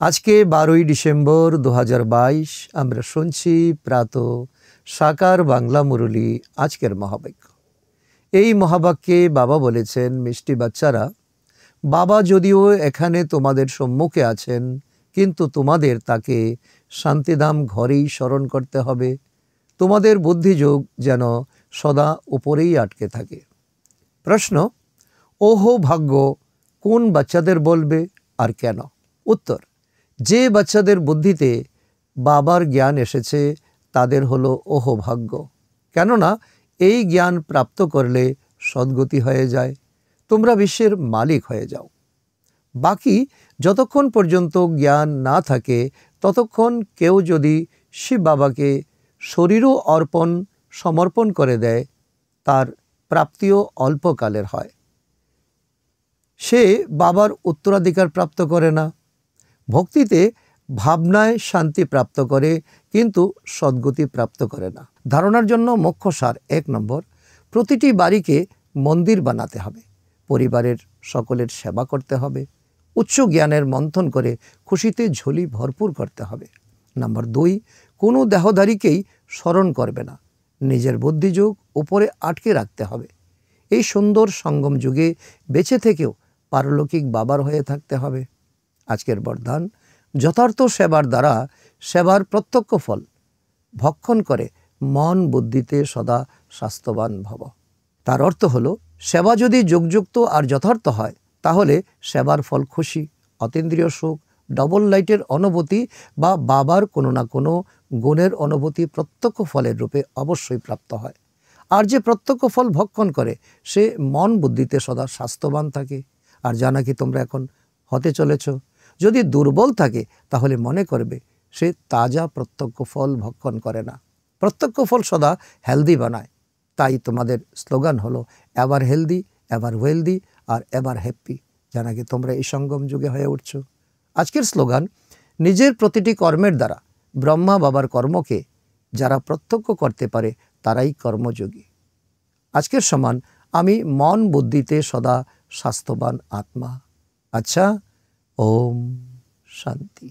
आज के 12 डिसेम्बर 2022 আমরা শুনছি প্রাত সাকার বাংলা মুরলী আজকের মহাবাক্য। এই মহাবাক্যে বাবা বলেছেন, মিষ্টি বাচ্চারা, বাবা যদিও এখানে তোমাদের সম্মুখে আছেন, কিন্তু তোমাদের তাকে শান্তিধাম ঘরেই স্মরণ করতে হবে। তোমাদের বুদ্ধিযোগ যেন সদা উপরেই আটকে থাকে। প্রশ্ন, ওহো ভাগ্য কোন বাচ্চাদের বলবে আর কেন? উত্তর, যে বাচ্চাদের বুদ্ধিতে বাবার জ্ঞান এসেছে তাদের হলো ওহো ভাগ্য। কেননা এই জ্ঞান প্রাপ্ত করলে সদ্গতি হয়ে যায়, তোমরা বিশ্বের মালিক হয়ে যাও। বাকি যতক্ষণ পর্যন্ত জ্ঞান না থাকে ততক্ষণ কেউ যদি শিব বাবাকে শরীরও সমর্পণ করে দেয়, তার প্রাপ্তিও অল্পকালের হয়। সে বাবার উত্তরাধিকার প্রাপ্ত করে না। ভক্তিতে ভাবনায় শান্তি প্রাপ্ত করে, কিন্তু সদ্গতি প্রাপ্ত করে না। ধারণার জন্য মুখ্য সার: 1 নম্বর, প্রতিটি বাড়িকে মন্দির বানাতে হবে, পরিবারের সকলের সেবা করতে হবে, উচ্চ জ্ঞানের মন্থন করে খুশিতে ঝুলি ভরপুর করতে হবে। নম্বর 2, কোনো দেহধারীকেই স্মরণ করবে না, নিজের বুদ্ধিযোগ উপরে আটকে রাখতে হবে। এই সুন্দর সঙ্গম যুগে বেঁচে থেকেও পারলৌকিক বাবার হয়ে থাকতে হবে। আজকের বরদান: যথার্থ সেবার দ্বারা সেবার প্রত্যক্ষ ফল ভক্ষণ করে মন বুদ্ধিতে সদা স্বাস্থ্যবান ভব। তার অর্থ হলো, সেবা যদি যোগযুক্ত আর যথার্থ হয় তাহলে সেবার ফল খুশি, অতীন্দ্রিয় সুখ, ডবল লাইটের অনুভূতি বা বাবার কোনো না কোনো গুণের অনুভূতি প্রত্যক্ষ ফলের রূপে অবশ্যই প্রাপ্ত হয়। আর যে প্রত্যক্ষ ফল ভক্ষণ করে সে মন বুদ্ধিতে সদা স্বাস্থ্যবান থাকে। আর যা নাকি তোমরা এখন হতে চলেছ, যদি দুর্বল থাকে তাহলে মনে করবে সে তাজা প্রত্যক্ষ ফল ভক্ষণ করে না। প্রত্যক্ষ ফল সদা হেলদি বানায়। তাই তোমাদের স্লোগান হলো এভার হেলদি, এভার ওয়েলদি আর এভার হ্যাপি, যা নাকি তোমরা এই সঙ্গম যুগে হয়ে উঠছো। আজকের স্লোগান: নিজের প্রতিটি কর্মের দ্বারা ব্রহ্মা বাবার কর্মকে যারা প্রত্যক্ষ করতে পারে তারাই কর্মযোগী। আজকের সমান আমি মন বুদ্ধিতে সদা স্বাস্থ্যবান আত্মা। আচ্ছা, ওম শান্তি।